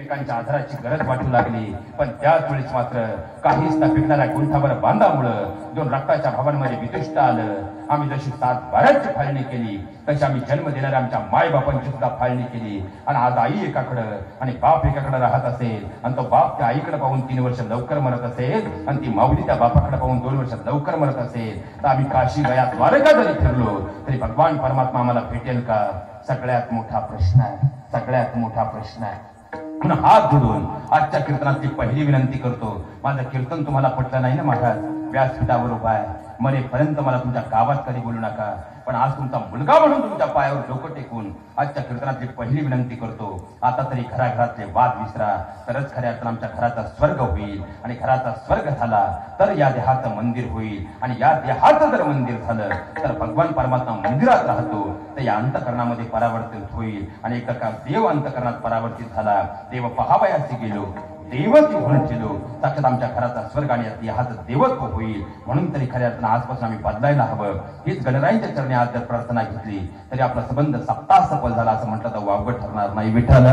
एकमेकांच्या आधाराची गरज वाटू लागली. पण त्याच वेळेस मात्र काहीच न पिकणाऱ्या गुंठावर बांधामुळं दोन रक्ताच्या भावांमध्ये वितुष्ट आलं. आम्ही जशी 7 बाराची फाळणी केली तशी आम्ही जन्म देणाऱ्या आमच्या मायबापांची सुद्धा फाळणी केली. आणि आज आई एकाकडं आणि बाप एकाकडे राहत असेल आणि तो बाप त्या आईकडे पाहून 3 वर्ष लवकर मरत असेल आणि ती माऊली त्या बापाकडे पाहून 2 वर्ष लवकर मरत असेल, तर आम्ही काशी गया द्वारका जरी फिरलो तरी भगवान परमात्मा आम्हाला भेटेल का? सगळ्यात मोठा प्रश्न आहे, सगळ्यात मोठा प्रश्न आहे. म्हणून हात जोडून आजच्या कीर्तनाची पहिली विनंती करतो. माझं कीर्तन तुम्हाला पटलं नाही ना महाराज? व्यासपीठावर उभा आहे, मरेपर्यंत मला तुमच्या गावात कधी बोलू नका. पण आज तुमचा मुलगा म्हणून तुमच्या पायावर डोकं टेकून आजच्या कीर्तनातली पहिली विनंती करतो. आता तरी घराघरातले वाद विसरा, तरच खऱ्या अर्थानं आमच्या घराचा स्वर्ग होईल. आणि घराचा स्वर्ग झाला तर या देहाचं मंदिर होईल. आणि या देहाचं जर मंदिर झालं तर भगवान परमात्मा मंदिरात राहतो, तर या अंतकरणामध्ये परावर्तित होईल. आणि एका देव अंतकरणात परावर्तित झाला. देव पहावयाचे गेलो, देवच होऊन ठेलो. साक्षात आमच्या घराचा स्वर्ग आणि देहाचं देवत्व होईल. म्हणून तरी खऱ्या अर्थानं आजपासून आम्ही बदलायला हवं. हीच गणरायांच्या चरणी आज जर प्रार्थना घेतली तरी आपला संबंध सप्ताह सफल झाला असं म्हटलं तर वावगं ठरणार नाही. विठ्ठल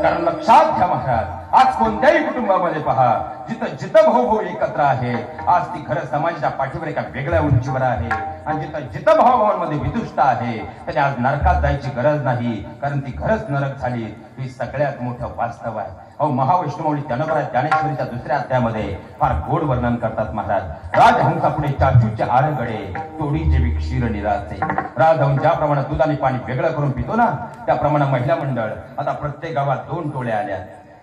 कारण लक्षात घ्या महाराज, आज कोणत्याही कुटुंबामध्ये पहा, जिथं जिथं भाऊ एकत्र आहे, आज ती खरं समाजाच्या पाठीवर एका वेगळ्या उंचीवर आहे. आणि जिथं जिथं भावाभावांमध्ये वितुष्ट आहे त्याने आज नरकात जायची गरज नाही, कारण ती खरंच नरक झाली. ही सगळ्यात मोठं वास्तव आहे. अहो महावैष्णवली ज्ञानेश्वरीच्या 2ऱ्या अध्यायामध्ये फार गोड वर्णन करतात महाराज. राजहंसापुढे चाचूचे आरगडे, तोडीचे बी क्षीर निराचे. राजहंस ज्याप्रमाणे दूध आणि पाणी वेगळं करून पितो ना, त्याप्रमाणे महिला मंडळ आता प्रत्येक गावात 2 टोळ्या आल्या.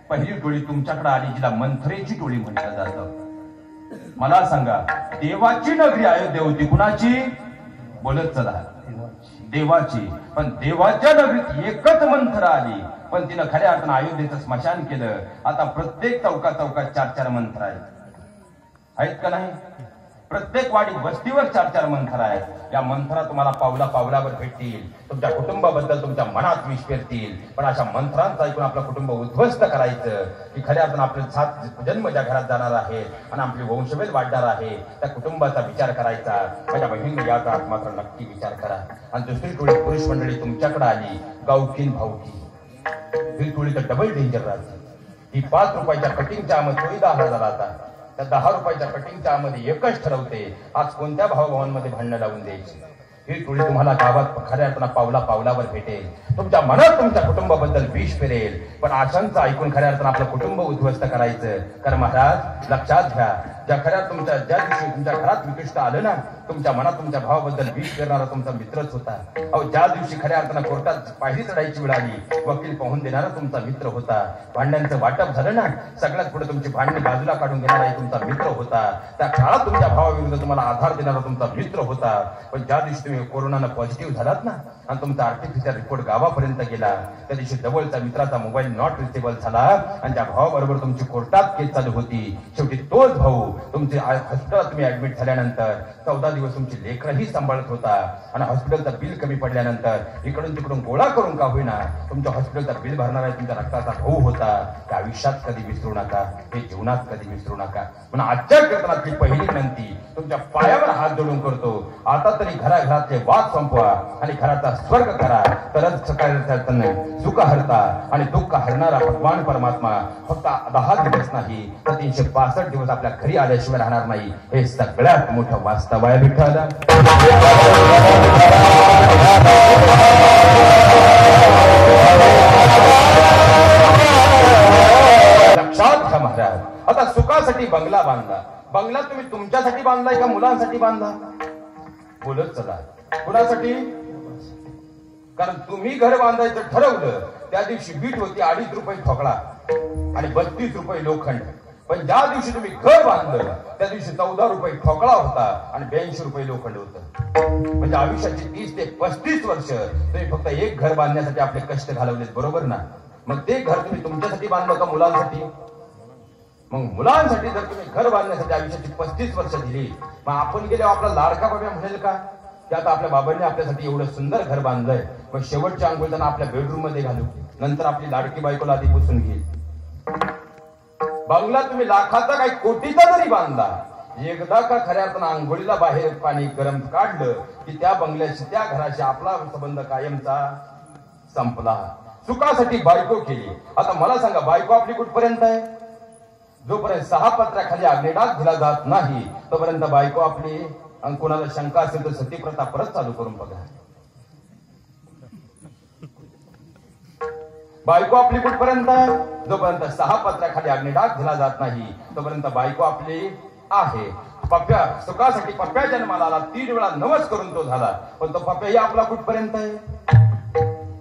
पहिली टोळी तुमच्याकडे आली, जिला मंथरेची टोळी म्हटलं जातं. मला सांगा, देवाची नगरी अयोध्या होती, कुणाची? बोलत चला, देवाची. पण देवाच्या नगरीत एकच मंथरा आली, पण तिनं खऱ्या अर्थानं अयोध्येचं स्मशान केलं. आता प्रत्येक चौकात 4-4 मंथरा आहेत का नाही? प्रत्येक वाडी वस्तीवर 4-4 मंथरा आहेत. या मंथरा तुम्हाला पावला पावलावर भेटतील. तुमच्या कुटुंबाबद्दल तुमच्या मनात विष पेरतील. पण अशा मंत्रांचं ऐकून आपलं कुटुंब उद्ध्वस्त करायचं की खऱ्या अर्थानं आपले 7 जन्म ज्या घरात जाणार आहे आणि आपली वंशवेल वाढणार आहे, त्या कुटुंबाचा विचार करायचा. माझ्या बहिणीने या काळात मात्र नक्की विचार करा. आणि दुसरी टोळी पुरुष मंडळी तुमच्याकडे आली, गावकीन भावकी. ही टोळी तर डबल डेंजर राहते. ही 5 रुपयाच्या कटिंगच्या मध्ये थोडी 10,000 आता त्या 10 रुपयाच्या कटिंगच्या मध्ये एकच ठरवते, आज कोणत्या भावभावांमध्ये भांडणं लावून द्यायची. ही टोळी तुम्हाला गावात खऱ्या अर्थानं पावला पावलावर भेटेल. तुमच्या मनात तुमच्या कुटुंबाबद्दल विष पेरेल. पण आशांचं ऐकून खऱ्या अर्थानं आपलं कुटुंब उद्ध्वस्त करायचं. कारण महाराज लक्षात घ्या, ज्या दिवशी तुमच्या घरात विकृष्ट आलं ना, तुमच्या मनात तुमच्या भावाबद्दल विष पेरणारा तुमचा मित्रच होता. अहो ज्या दिवशी खऱ्या अर्थानं कोर्टात पायरी चढायची वेळ आली, वकील पाहून देणारा तुमचा मित्र होता. भांड्यांचं वाटप झालं ना, सगळ्यात पुढे तुमची भांडणी बाजूला काढून घेणारा तुमचा मित्र होता. त्या काळात तुमच्या भावाविरुद्ध तुम्हाला आधार देणारा तुमचा मित्र होता. पण ज्या दिवशी तुम्ही कोरोनाला पॉझिटिव्ह झालात ना आणि तुमचा आर्टिफिशियल रिपोर्ट गावापर्यंत गेला, त्या दिवशी जवळचा मित्राचा मोबाईल नॉट रिचेबल झाला आणि त्या भावाबरोबर तुमची कोर्टात केस चालू होती. शेवटी तोच भाऊ तुमचे हॉस्पिटलात तुम्ही ऍडमिट झाल्यानंतर 14 दिवस तुमची लेकरंही सांभाळत होता. आणि हॉस्पिटलचं बिल कमी पडल्यानंतर इकडून तिकडून गोळा करून का होईना तुमच्या हॉस्पिटलचं बिल भरणारा तुमच्या रक्ताचा भाऊ होता. त्या आयुष्यात कधी विसरू नका, हे जीवनात कधी विसरू नका. म्हणून आजच्या कीर्तनातली पहिली विनंती तुमच्या पायावर हात जोडून करतो, आता तरी घराघरातले वाद संपवा आणि घराचा स्वर्ग करा. तरच सकाळी सुख हरता आणि दुःख हरणारा भगवान परमात्मा फक्त 10 दिवस नाही तर 365 दिवस आपल्या घरी आल्याशिवाय राहणार नाही. हे सगळ्यात मोठं वास्तव आहे. विठ्ठल लक्षात घ्या महाराज, आता सुखासाठी बंगला बांधला. बंगला तुम्ही तुमच्यासाठी बांधलाय का मुलांसाठी बांधला? बोलत चला, कुणासाठी? कारण तुम्ही घर बांधायचं ठरवलं त्या दिवशी वीट होती 2.5 रुपये ठोकळा आणि 32 रुपये लोखंड. पण ज्या दिवशी तुम्ही घर बांधलं त्या दिवशी 14 रुपये ठोकळा होता आणि 82 रुपये लोखंड होतं. म्हणजे आयुष्याची 30 ते 35 वर्ष तुम्ही फक्त एक घर बांधण्यासाठी आपले कष्ट घालवलेत, बरोबर ना? मग ते घर तुम्ही तुमच्यासाठी बांधलं का मुलांसाठी? मग मुलांसाठी जर तुम्ही घर बांधण्यासाठी आयुष्याची 35 वर्ष दिली, मग आपण गेले आपला लाडका बाबा म्हणेल का की आता आपल्या बाबांनी आपल्यासाठी एवढं सुंदर घर बांधलंय, मग शेवटच्या अंघोळ त्यांना आपल्या बेडरूम मध्ये घालू, नंतर आपली लाडकी बायकोला आधी पुसून घेईल. बंगला तुम्ही लाखाचा काही कोटीचा जरी बांधला, एकदा का खऱ्या अर्थानं आंघोळीला बाहेर पाणी गरम काढलं की त्या बंगल्याशी त्या घराशी आपला संबंध कायमचा संपला. सुखासाठी बायको केली. आता मला सांगा, बायको आपली कुठपर्यंत आहे? जोपर्यंत 6 पत्र्याखाली अग्निडाग दिला जात नाही तोपर्यंत बायको आपली. आणि कोणाला शंका असेल तर सतीप्रथा परत चालू करून बघा. बायको आपली कुठपर्यंत आहे? जोपर्यंत 6 पत्र्याखाली अग्निडाग दिला जात नाही तोपर्यंत बायको आपली आहे. पप्प्या सुखासाठी पप्प्या जन्माला आला, 3 वेळा नवस करून तो झाला, पण तो पप्प्याही आपला कुठपर्यंत आहे?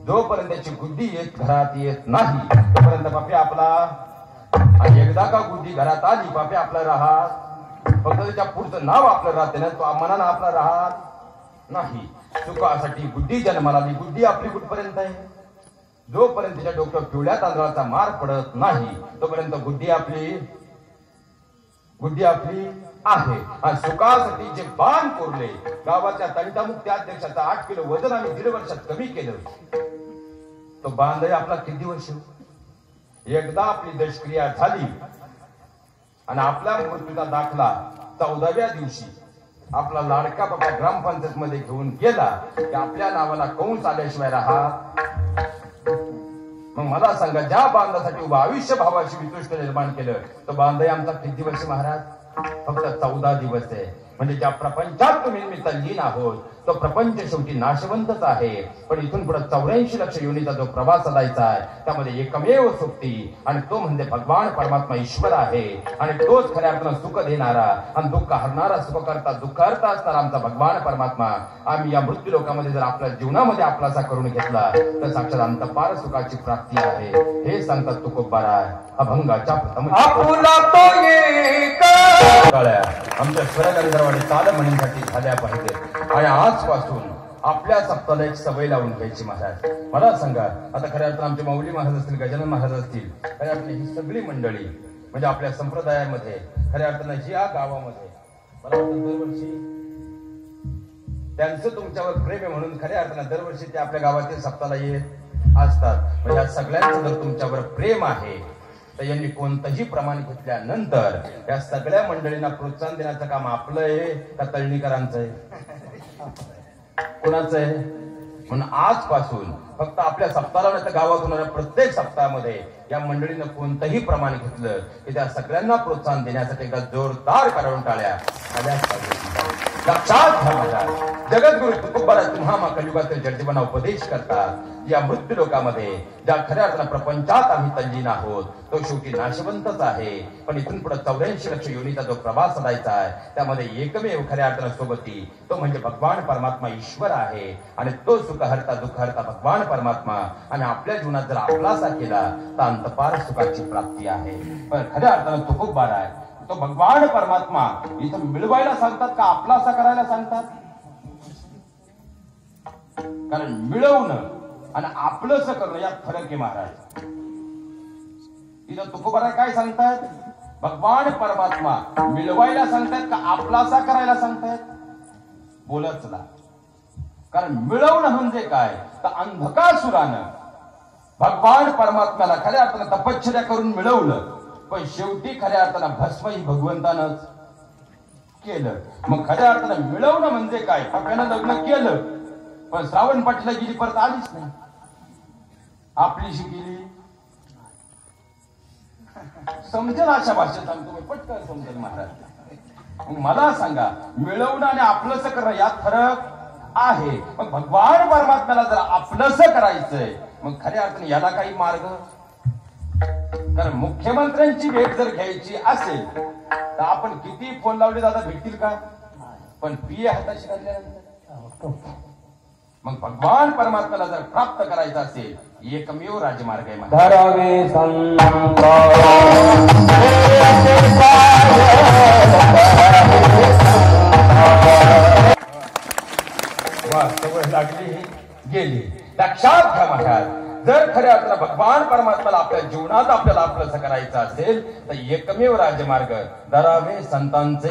जोपर्यंत त्याची गुड्डी घरात येत नाही तोपर्यंत पप्प्या आपला. आणि एकदा का गुड्डी घरात आली, पप्प्या आपला राहत. फक्त त्याच्या पुढचं नाव आपलं राहते ना, तो मनानं आपला राहत नाही. सुखासाठी गुड्डी जन्माला आली, गुड्डी आपली कुठपर्यंत आहे? जोपर्यंत त्याच्या डोक्यावर पिवळ्या तांदळाचा मार पडत नाही तोपर्यंत गुड्डी आपली आहे. आणि सुखासाठी जे बाण कोरले, गावाच्या तंटामुक्ती अध्यक्षाचा 8 किलो वजन आम्ही 1.5 वर्षात कमी केलं, तो बांध आपला किती वर्ष? एकदा आपली दशक्रिया झाली आणि आपल्या मृत्यूचा दाखला 14व्या दिवशी आपला लाडका बाबा ग्रामपंचायत मध्ये घेऊन गेला की आपल्या नावाला कंस आल्याशिवाय राहत. मग मला सांगा, ज्या बांधासाठी उभा आयुष्य भावाशी वितुष्ट निर्माण केलं, तो बांध आमचा किती वर्ष महाराज? फक्त 14 दिवस आहे. म्हणजे ज्या प्रपंचात तुम्ही मी तल्लीन आहोत तो प्रपंच शेवटी नाशवंतच आहे. पण इथून पुढे 84 लक्ष योनीचा जो प्रवास साधायचा आहे त्यामध्ये एकमेव सोबती, आणि तो म्हणजे भगवान परमात्मा ईश्वर आहे. आणि तोच खऱ्या अर्थानं सुख देणारा आणि दुःख हरणारा, सुख करता दुःख हरता असणारा आमचा भगवान परमात्मा. आम्ही या मृत्यू लोकामध्ये जर आपल्या जीवनामध्ये आपलासा करून घेतला तर साक्षात अंतपार सुखाची प्राप्ती आहे. हे सांगतात तुकोबाराय अभंगाच्या प्रथम. आमच्या स्वरगारी दरवाढी तालमणींसाठी झाल्या पाहिजे. आणि आजपासून आपल्या सप्ताहाला एक सवय लावून घ्यायची महाराज. मला सांगा, आता खऱ्या अर्थानं आमचे माऊली महाराज असतील, गजानन महाराज असतील, खऱ्या अर्थानं ही सगळी मंडळी म्हणजे आपल्या संप्रदायामध्ये खऱ्या अर्थानं या गावामध्ये मला वाटतं दरवर्षी त्यांचं तुमच्यावर प्रेम आहे म्हणून खऱ्या अर्थानं दरवर्षी ते आपल्या गावातील सप्ताहाला येत असतात. म्हणजे या सगळ्यांचं जर तुमच्यावर प्रेम आहे तर यांनी कोणतंही प्रमाण घेतल्यानंतर या सगळ्या मंडळींना प्रोत्साहन देण्याचं काम आपलं आहे का तळणीकरांचं आहे? कोणाचं आहे? म्हणून आजपासून फक्त आपल्या सप्ताहाला नाही तर गावात होणाऱ्या प्रत्येक सप्ताहामध्ये या मंडळीनं कोणतंही प्रमाण घेतलं की त्या सगळ्यांना प्रोत्साहन देण्यासाठी एकदा जोरदार करावून टाळ्या आल्याच पाहिजे. लक्षात घ्या महाराज, जगद्गुरु तुकोबाराय तुम्हा कलियुगातील जडजीवांना उपदेश करतात. या मृत्यू लोकामध्ये ज्या खऱ्या अर्थानं प्रपंचात आम्ही तल्लीन आहोत तो शेवटी नाशवंतच आहे. पण इथून पुढे 84 लक्ष योनीचा जो प्रवास साधायचा आहे त्यामध्ये एकमेव खऱ्या अर्थानं सोबती तो म्हणजे भगवान परमात्मा ईश्वर आहे. आणि तो सुख हरता दुःख हरता भगवान परमात्मा. आणि आपल्या जीवनात जर आपलासा केला तर अंतपार सुखाची प्राप्ती आहे. पण खऱ्या अर्थानं तुकोबाराय तो भगवान परमात्मा इथं मिळवायला सांगतात का आपलासा करायला सांगतात? कारण मिळवणं आणि आपलंच करणं यात फरक आहे महाराज. इथं तुकोबाराय काय सांगतात? भगवान परमात्मा मिळवायला सांगतात का आपलासा करायला सांगतात? बोलच ना. कारण मिळवणं म्हणजे काय तर अंधकासुरानं भगवान परमात्म्याला खऱ्या अर्थानं तपश्चर्या करून मिळवलं, पण शेवटी खऱ्या अर्थानं भस्म ही भगवंतानंच केलं. मग खऱ्या अर्थानं मिळवणं म्हणजे काय? पप्यानं लग्न केलं पण श्रावण पाटीला गेली परत आलीच नाही. आपलीशी गेली समजेल अशा भाषेत सांगतो मी, पटकन समजेल महाराज. मग मला सांगा, मिळवणं आणि आपलंस करणं यात फरक आहे. मग भगवान परमात्म्याला जर आपलंस करायचंय मग खऱ्या अर्थाने याला काही मार्ग? कारण मुख्यमंत्र्यांची भेट जर घ्यायची असेल तर आपण किती फोन लावले दादा भेटतील का? पण पीए हाताशी काढल्यानंतर मग भगवान परमात्म्याला जर प्राप्त करायचं असेल एकमेव राजमार्ग आहे. धरावे संत सवय लागली गेली. लक्षात घ्या महाराज, जर खऱ्या अर्थानं भगवान परमात्म्याला आपल्या जीवनात आपल्याला आपलंच करायचं असेल तर एकमेव राजमार्ग धरावे संतांचे.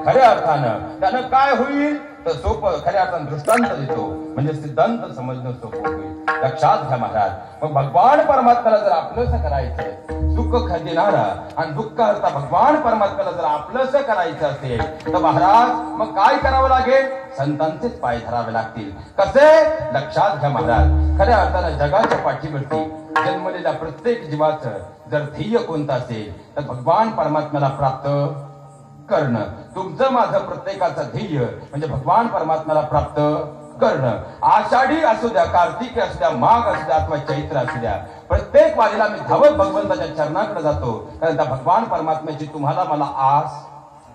खऱ्या अर्थानं त्यानं काय होईल तर सोपं खऱ्या अर्थानं दृष्टांत देतो म्हणजे सिद्धांत समजणं सोपं होईल. लक्षात घ्या महाराज, मग भगवान परमात्म्याला जर आपलंच करायचंय सुख देणारा आणि दुःखाचा भगवान परमात्म्याला जर आपलंसं करायचं असेल तर महाराज मग काय करावं लागेल? संतांचेच पाय धरावे लागतील. कसे? लक्षात घ्या महाराज, खऱ्या अर्थानं जगाच्या पाठीवरती जन्मलेल्या प्रत्येक जीवाचं जर ध्येय कोणतं असेल तर भगवान परमात्म्याला प्राप्त करणं. तुमचं माझं प्रत्येकाचं ध्येय म्हणजे भगवान परमात्म्याला प्राप्त करणं. आषाढी असू द्या, कार्तिकी असू द्या, माघ असू द्या अथवा चैत्र असू द्या, प्रत्येक वारीला मी धावत भगवंताच्या चरणाकडे जातो, कारण त्या भगवान परमात्म्याची तुम्हाला मला आस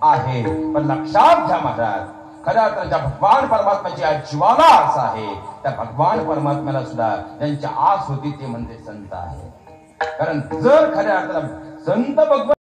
आहे. पण लक्षात घ्या महाराज, खऱ्या अर्थानं ज्या भगवान परमात्म्याची आज जीवाला आस आहे त्या भगवान परमात्म्याला सुद्धा ज्यांची आस होती ते म्हणजे संत आहे. कारण जर खऱ्या अर्थानं संत भगवान